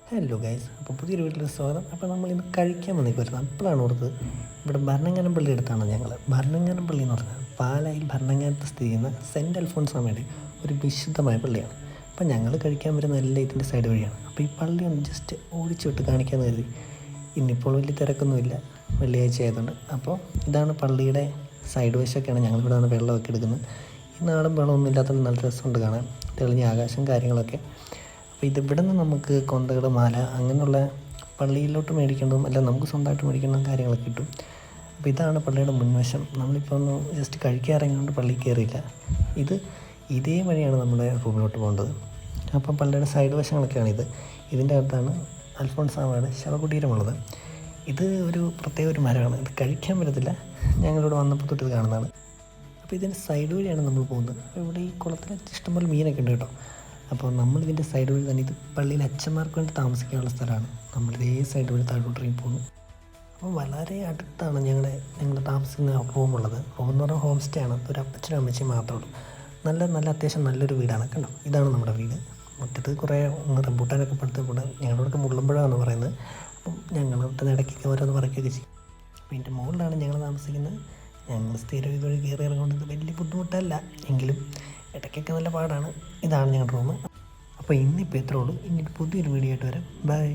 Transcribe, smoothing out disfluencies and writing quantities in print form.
Hello guys, അപ്പോൾ പുതിയൊരു വീട്ടിലേക്ക് സ്വാഗതം. അപ്പോൾ നമ്മളിന്ന് കഴിക്കാൻ വന്നിരിക്കുമായിരുന്നു. അപ്പോഴാണ് ഓർത്തത് ഇവിടെ ഭരണങ്ങാനം പള്ളി അടുത്താണ് ഞങ്ങൾ. ഭരണങ്ങാനം പള്ളി എന്ന് പറഞ്ഞാൽ പാലായിൽ ഭരണങ്ങാനത്ത് സ്ഥിതി ചെയ്യുന്ന സെൻറ്റ് അൽഫോൺസാമ്മയുടെ ഒരു വിശുദ്ധമായ പള്ളിയാണ്. അപ്പോൾ ഞങ്ങൾ കഴിക്കാൻ വരുന്ന എല്ലാം ഇതിൻ്റെ സൈഡ് വഴിയാണ്. അപ്പോൾ ഈ പള്ളി ഒന്ന് ജസ്റ്റ് ഓടിച്ചു വിട്ട് കാണിക്കാമെന്ന് കരുതി. ഇന്നിപ്പോൾ വലിയ തിരക്കൊന്നുമില്ല, വെള്ളിയാഴ്ച ആയതുകൊണ്ട്. അപ്പോൾ ഇതാണ് പള്ളിയുടെ സൈഡ് വശമൊക്കെയാണ്. ഞങ്ങളിവിടെ നിന്ന് വെള്ളമൊക്കെ എടുക്കുന്നത്. ഈ നാടും വെള്ളമൊന്നും ഇല്ലാത്തത് നല്ല രസമുണ്ട് കാണാൻ, തെളിഞ്ഞ ആകാശം കാര്യങ്ങളൊക്കെ. അപ്പോൾ ഇതിവിടെ നിന്ന് നമുക്ക് കൊന്തകൾ, മാല അങ്ങനെയുള്ള പള്ളിയിലോട്ട് മേടിക്കേണ്ടതും അല്ല നമുക്ക് സ്വന്തമായിട്ട് മേടിക്കേണ്ട കാര്യങ്ങളൊക്കെ കിട്ടും. അപ്പോൾ ഇതാണ് പള്ളിയുടെ മുൻവശം. നമ്മളിപ്പോൾ ഒന്ന് ജസ്റ്റ് കഴിക്കാറിങ്ങോണ്ട് പള്ളിയിൽ കയറിയില്ല. ഇതേ വഴിയാണ് നമ്മുടെ റൂമിലോട്ട് പോകേണ്ടത്. അപ്പം പള്ളിയുടെ സൈഡ് വശങ്ങളൊക്കെയാണിത്. ഇതിൻ്റെ അകത്താണ് അൽഫോൺസാമ്മയുടെ ശവകുടീരമുള്ളത്. ഇത് ഒരു പ്രത്യേക ഒരു മരമാണ്. ഇത് കഴിക്കാൻ പറ്റത്തില്ല, ഞങ്ങളിവിടെ വന്നപ്പോൾ തൊട്ട് ഇത് കാണുന്നതാണ്. അപ്പോൾ ഇതിൻ്റെ സൈഡ് വഴിയാണ് നമ്മൾ പോകുന്നത്. അപ്പോൾ ഇവിടെ ഈ കുളത്തിൽ ഇഷ്ടംപോലെ മീനൊക്കെ ഉണ്ട് കേട്ടോ. അപ്പോൾ നമ്മളിതിൻ്റെ സൈഡ് വഴി തന്നെ, ഇത് പള്ളിയിൽ അച്ഛന്മാർക്ക് വേണ്ടി താമസിക്കാനുള്ള സ്ഥലമാണ്. നമ്മളിതേ സൈഡ് വഴി താഴോട്ടിറങ്ങി പോകുന്നു. അപ്പോൾ വളരെ അടുത്താണ് ഞങ്ങൾ താമസിക്കുന്ന റൂമുള്ളത്. റൂം എന്ന് പറഞ്ഞാൽ ഹോം സ്റ്റേ ആണ്. ഒരു അപ്പച്ചനും അമ്മച്ചിയും മാത്രമേ ഉള്ളൂ. നല്ല അത്യാവശ്യം നല്ലൊരു വീടാണ്. കണ്ടോ, ഇതാണ് നമ്മുടെ വീട്. മുറ്റത്ത് കുറേ റംബൂട്ടാനൊക്കെ പടുത്തപ്പോൾ ഞങ്ങളോടൊക്കെ മുള്ളുമ്പോഴാണെന്ന് പറയുന്നത്. അപ്പം ഞങ്ങളുടെ ഇടയ്ക്കൊക്കെ ഓരോന്ന് പറയുകയൊക്കെ ചെയ്യും. അപ്പോൾ ഇതിൻ്റെ മുകളിലാണ് ഞങ്ങൾ താമസിക്കുന്നത്. ഞങ്ങൾ സ്ഥിരം ഇതുവഴി കയറി ഇറങ്ങുന്നത് വലിയ ബുദ്ധിമുട്ടല്ല, എങ്കിലും ഇടയ്ക്കൊക്കെ നല്ല പാടാണ്. ഇതാണ് ഞങ്ങളുടെ റൂം. അപ്പോൾ ഇന്നിപ്പോൾ ഇത്രേ ഉള്ളൂ. ഇനി പുതിയൊരു വീഡിയോ ആയിട്ട് വരാം. ബൈ.